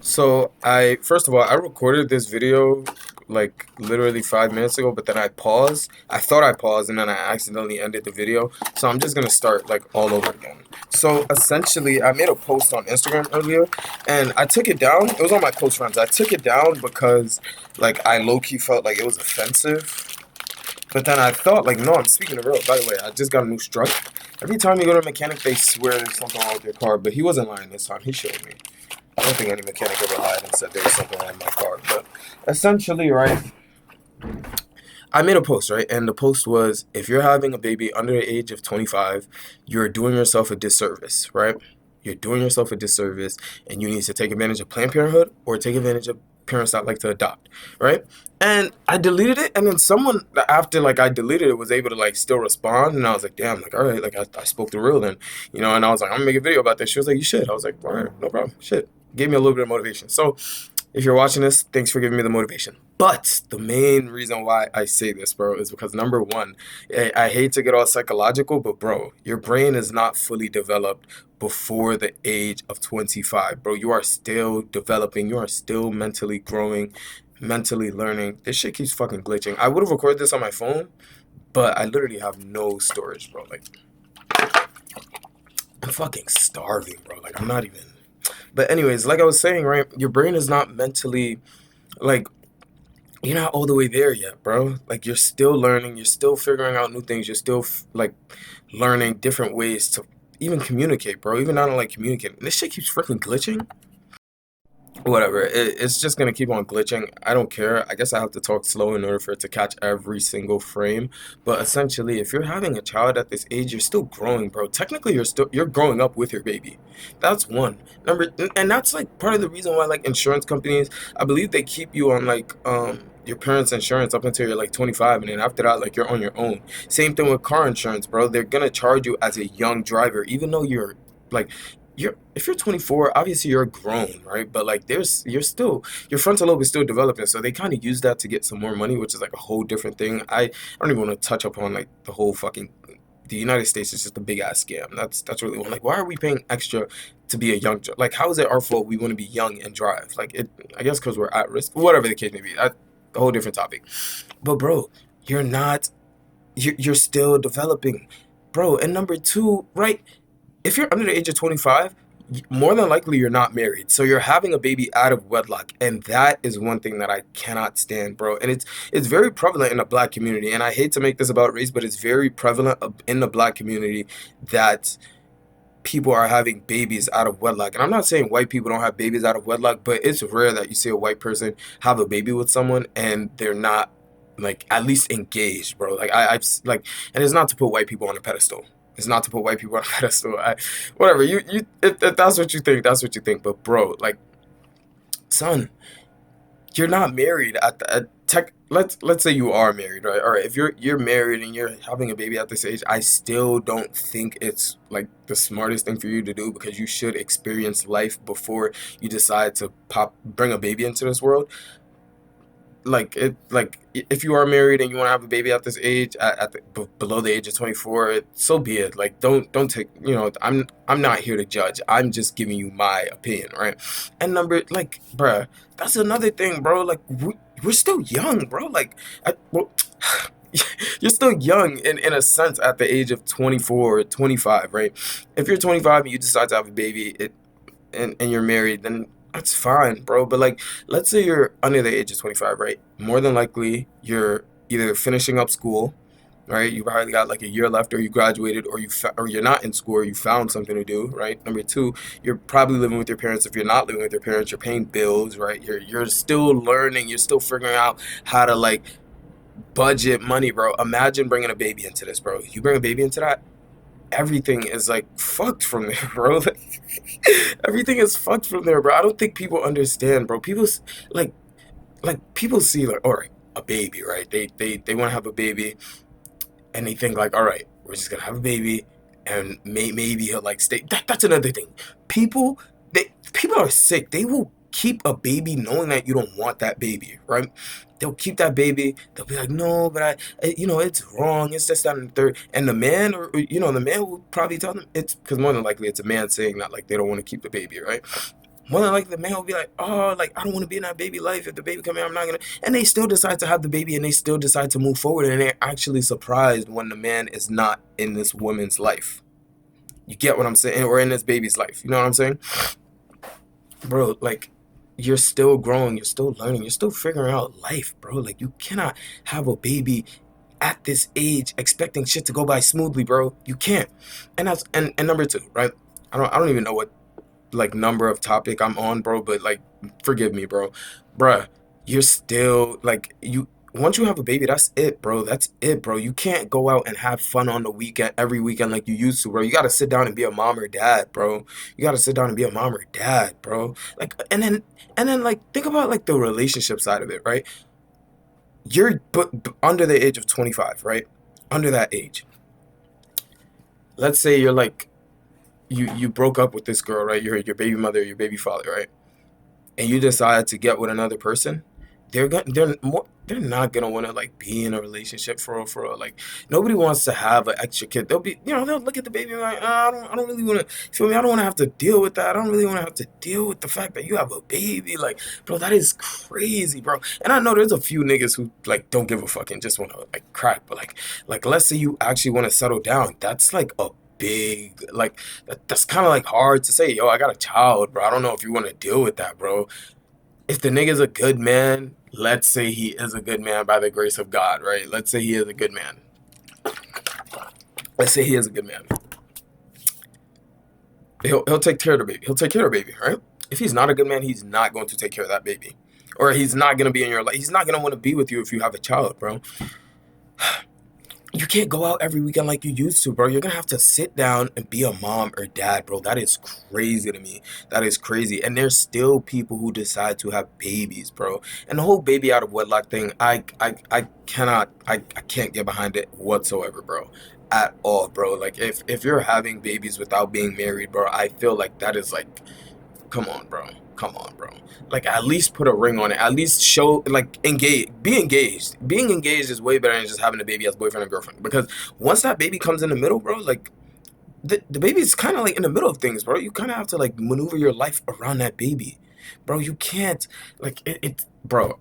So I first of all I recorded this video like literally 5 minutes ago, but then I paused. I thought I paused and then I accidentally ended the video. So I'm just gonna start like all over again. So essentially I made a post on Instagram earlier and I took it down. It was on my close friends. I took it down because like I low-key felt like it was offensive. But then I thought like no, I'm speaking the real. By the way, I just got a new strut. Every time you go to a mechanic they swear there's something wrong with your car, but he wasn't lying this time. He showed me. I don't think any mechanic ever lied and said there was something wrong with my car. But essentially, right, I made a post, right? And the post was if you're having a baby under the age of 25, you're doing yourself a disservice, right? You're doing yourself a disservice and you need to take advantage of Planned Parenthood or take advantage of parents that like to adopt, right? And I deleted it, and then someone after like I deleted it was able to like still respond, and I was like, damn, like all right, like I spoke the real then, and I was like, I'm gonna make a video about this. She was like, you should. I was like, all right, no problem, shit. Gave me a little bit of motivation. So if you're watching this, thanks for giving me the motivation. But the main reason why I say this, bro, is because number one, I hate to get all psychological, but bro, your brain is not fully developed before the age of 25, bro. You are still developing. You are still mentally growing, mentally learning. This shit keeps fucking glitching. I would have recorded this on my phone, but I literally have no storage, bro. Like, I'm fucking starving, bro. Like, I'm not even. But anyways, like I was saying, right, your brain is not mentally, like, you're not all the way there yet, bro. Like, you're still learning, you're still figuring out new things, you're still like learning different ways to even communicate, bro. Even not like communicating. This shit keeps freaking glitching. Whatever, it's just gonna keep on glitching. I don't care. I guess I have to talk slow in order for it to catch every single frame. But essentially, if you're having a child at this age, you're still growing, bro. Technically, you're growing up with your baby. That's one. Number, and that's like part of the reason why like insurance companies, I believe they keep you on like your parents' insurance up until you're like 25, and then after that, like you're on your own. Same thing with car insurance, bro. They're gonna charge you as a young driver, even though like you're if you're 24, obviously you're grown, right? But like you're still your frontal lobe is still developing, so they kind of use that to get some more money, which is like a whole different thing. I don't even want to touch upon like the whole fucking the United States is just a big ass scam. That's really one. Like, why are we paying extra to be a like how is it our fault we want to be young and drive? Like it, I guess because we're at risk, whatever the case may be. That's a whole different topic. But bro, you're not. You're still developing, bro. And number two, right? If you're under the age of 25, more than likely you're not married. So you're having a baby out of wedlock. And that is one thing that I cannot stand, bro. And it's very prevalent in the black community. And I hate to make this about race, but it's very prevalent in the black community that people are having babies out of wedlock. And I'm not saying white people don't have babies out of wedlock, but it's rare that you see a white person have a baby with someone and they're not like at least engaged, bro. Like I've like, and it's not to put white people on a pedestal. It's not to put white people on a pedestal. Whatever if that's what you think, that's what you think. But bro, like, son, you're not married at tech. Let's say you are married, right? All right, if you're married and you're having a baby at this age, I still don't think it's like the smartest thing for you to do because you should experience life before you decide to bring a baby into this world. Like if you are married and you want to have a baby at this age below the age of 24, so be it. Like don't take, I'm not here to judge. I'm just giving you my opinion, right? And number, like, bruh, that's another thing, bro. Like we're still young, bro. Like well, you're still young in a sense at the age of 24 or 25, right? If you're 25 and you decide to have a baby, and you're married, then that's fine, bro. But like, let's say you're under the age of 25, right? More than likely, you're either finishing up school, right? You probably got like a year left, or you graduated, or or you're not in school, or you found something to do, right? Number two, you're probably living with your parents. If you're not living with your parents, you're paying bills, right? You're still learning. You're still figuring out how to like budget money, bro. Imagine bringing a baby into this, bro. You bring a baby into that, everything is like fucked from there, bro. Like, everything is fucked from there, bro. I don't think people understand, bro. Like people see like, all right, a baby, right? They want to have a baby, and they think like, all right, we're just gonna have a baby, and maybe he'll like stay. That's another thing. People are sick. They will keep a baby knowing that you don't want that baby, right? They'll keep that baby. They'll be like, no, but it's wrong. It's this, that, and the third. And the man, the man will probably tell them it's because more than likely it's a man saying that, like they don't want to keep the baby, right? more than likely the man will be like, oh, like I don't want to be in that baby life. If the baby come in, I'm not gonna. And they still decide to have the baby, and they still decide to move forward, and they're actually surprised when the man is not in this woman's life. You get what I'm saying, or in this baby's life. You know what I'm saying, bro? Like you're still growing, you're still learning, you're still figuring out life, bro. Like you cannot have a baby at this age expecting shit to go by smoothly, bro. You can't. And that's and number two, right? I don't even know what like number of topic I'm on, bro, but like forgive me, bro. Bruh, you're still like you once you have a baby, that's it, bro. That's it, bro. You can't go out and have fun on the weekend every weekend like you used to, bro. You gotta sit down and be a mom or dad, bro. You gotta sit down and be a mom or dad, bro. Like and then like think about like the relationship side of it, right? You're but under the age of 25, right? Under that age. Let's say you're like you broke up with this girl, right? Your baby mother, your baby father, right? And you decide to get with another person, they're not gonna want to like be in a relationship for real, for real. Like nobody wants to have an extra kid. They'll be, they'll look at the baby and be like, I don't really want to. Feel me? I don't want to have to deal with that. I don't really want to have to deal with the fact that you have a baby. Like, bro, that is crazy, bro. And I know there's a few niggas who like don't give a fuck and just want to like crack, but like let's say you actually want to settle down. That's like a big like that's kind of like hard to say, yo, I got a child, bro. I don't know if you want to deal with that, bro. If the nigga's a good man, let's say he is a good man by the grace of God, right? Let's say he is a good man. Let's say he is a good man. He'll take care of the baby. He'll take care of the baby, right? If he's not a good man, he's not going to take care of that baby. Or he's not gonna be in your life. He's not gonna want to be with you if you have a child, bro. You can't go out every weekend like you used to, bro. You're gonna have to sit down and be a mom or dad, bro. That is crazy to me. That is crazy. And there's still people who decide to have babies, bro. And the whole baby out of wedlock thing, I can't get behind it whatsoever, bro. At all, bro. Like if you're having babies without being married, bro, I feel like that is like, come on, bro. Come on, bro. Like at least put a ring on it. At least show like engage. Be engaged. Being engaged is way better than just having a baby as boyfriend and girlfriend. Because once that baby comes in the middle, bro, like the baby's kind of like in the middle of things, bro. You kind of have to like maneuver your life around that baby, bro. You can't like bro.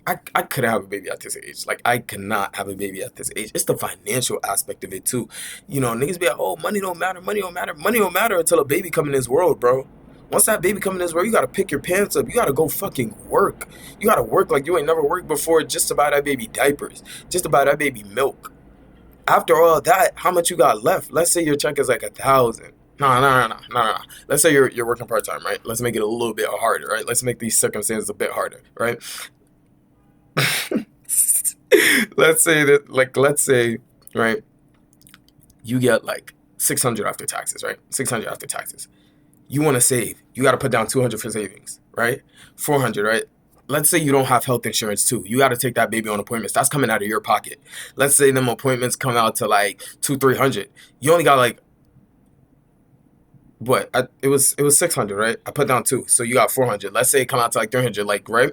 I couldn't have a baby at this age. Like I cannot have a baby at this age. It's the financial aspect of it too. Niggas be like, oh, money don't matter, money don't matter, money don't matter until a baby come in this world, bro. Once that baby come in this world, you gotta pick your pants up. You gotta go fucking work. You gotta work like you ain't never worked before just to buy that baby diapers, just to buy that baby milk. After all that, how much you got left? Let's say your check is like 1,000. No. Let's say you're working part time, right? Let's make it a little bit harder, right? Let's make these circumstances a bit harder, right? Let's say, right, you get like 600 after taxes, right? 600 after taxes. You want to save. You got to put down 200 for savings, right? 400, right? Let's say you don't have health insurance too. You got to take that baby on appointments. That's coming out of your pocket. Let's say them appointments come out to like 200-300. You only got like what? It was 600, right? I put down two, so you got 400. Let's say it come out to like 300, like right?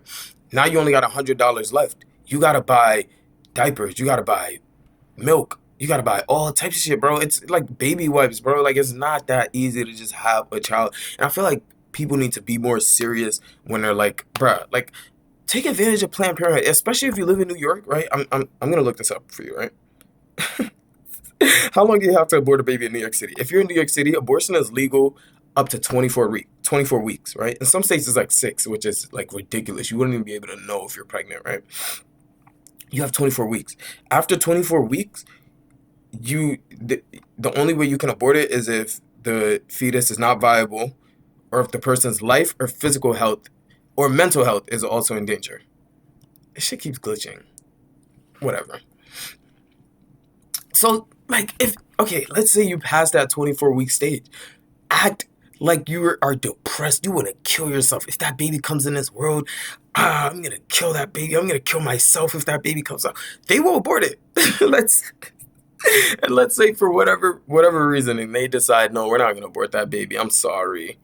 Now you only got $100 left. You gotta buy diapers. You gotta buy milk. You gotta buy all types of shit, bro. It's like baby wipes, bro. Like it's not that easy to just have a child. And I feel like people need to be more serious when they're like, bruh, like take advantage of Planned Parenthood, especially if you live in New York, right? I'm gonna look this up for you, right? How long do you have to abort a baby in New York City? If you're in New York City, abortion is legal up to 24 weeks, right? In some states it's like 6, which is like ridiculous. You wouldn't even be able to know if you're pregnant, right? You have 24 weeks. After 24 weeks, the only way you can abort it is if the fetus is not viable or if the person's life or physical health or mental health is also in danger. This shit keeps glitching. Whatever. So, like, okay, let's say you pass that 24-week stage. Act like you are depressed. You want to kill yourself. If that baby comes in this world, I'm going to kill that baby. I'm going to kill myself if that baby comes out. They will abort it. Let's say for whatever reasoning, they decide, no, we're not going to abort that baby. I'm sorry.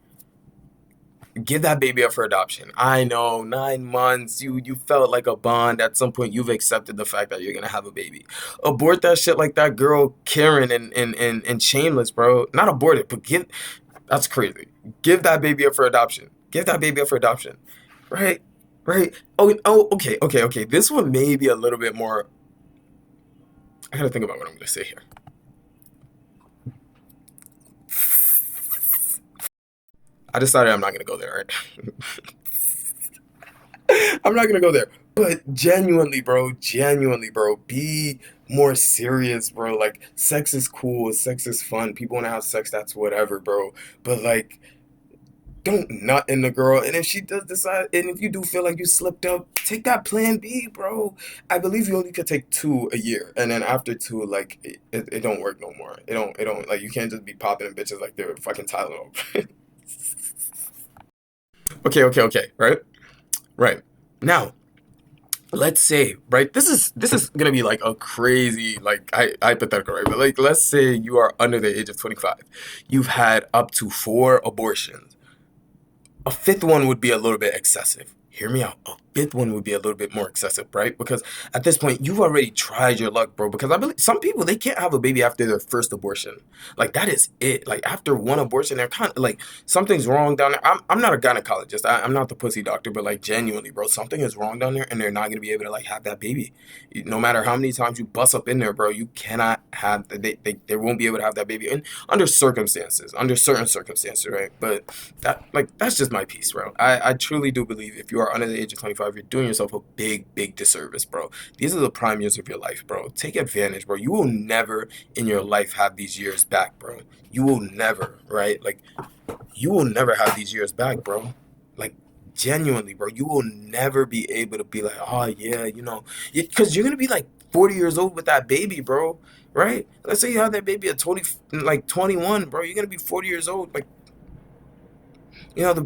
Give that baby up for adoption. I know, 9 months, you felt like a bond. At some point, you've accepted the fact that you're gonna have a baby. Abort that shit like that girl Karen and Shameless, bro. Not abort it, but That's crazy. Give that baby up for adoption. Give that baby up for adoption. Right? Right? Okay. This one may be a little bit more. I gotta think about what I'm gonna say here. I decided I'm not gonna go there, right? I'm not gonna go there. But genuinely, bro, be more serious, bro. Like, sex is cool, sex is fun. People wanna have sex, that's whatever, bro. But like, don't nut in the girl. And if she does decide, and if you do feel like you slipped up, take that plan B, bro. I believe you only could take two a year, and then after two, like it don't work no more. It don't like you can't just be popping in bitches like they're fucking Tylenol. Okay. Right. Now, let's say, right, this is gonna be like a crazy like hypothetical, right? But like, let's say you are under the age of 25. You've had up to four abortions. A fifth one would be a little bit excessive. Hear me out. A fifth one would be a little bit more excessive, right? Because at this point, you've already tried your luck, bro. Because I believe some people, they can't have a baby after their first abortion. Like, that is it. Like, after one abortion, they're kind of like, something's wrong down there. I'm not a gynecologist. I'm not the pussy doctor, but like, genuinely, bro, something is wrong down there, and they're not going to be able to like have that baby. No matter how many times you bust up in there, bro, you cannot have, they won't be able to have that baby. And under certain circumstances, right? But that's just my piece, bro. I truly do believe if you are under the age of 25, you're doing yourself a big disservice, bro. These are the prime years of your life, bro. Take advantage, bro. You will never in your life have these years back, bro. You will never, right? Like, you will never have these years back, bro. Like, genuinely, bro. You will never be able to be like, oh yeah, because you're gonna be like 40 years old with that baby, bro. Right? Let's say you have that baby at 20, like 21, bro. You're gonna be 40 years old, like, the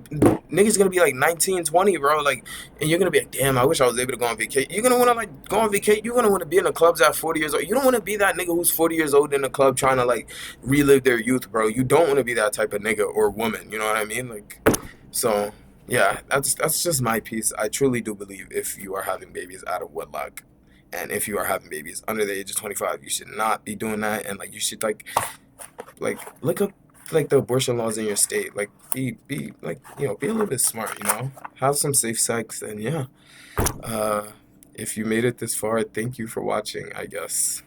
niggas gonna be like 19, 20, bro. Like, and you're gonna be like, damn, I wish I was able to go on vacation. You're gonna wanna like go on vacation. You're gonna wanna be in the clubs at 40 years old. You don't wanna be that nigga who's 40 years old in the club trying to like relive their youth, bro. You don't wanna be that type of nigga or woman. You know what I mean? Like, so yeah, that's just my piece. I truly do believe if you are having babies out of wedlock, and if you are having babies under the age of 25, you should not be doing that. And like, you should like look up like the abortion laws in your state. Like, be like, be a little bit smart. Have some safe sex. And yeah, if you made it this far, thank you for watching, I guess.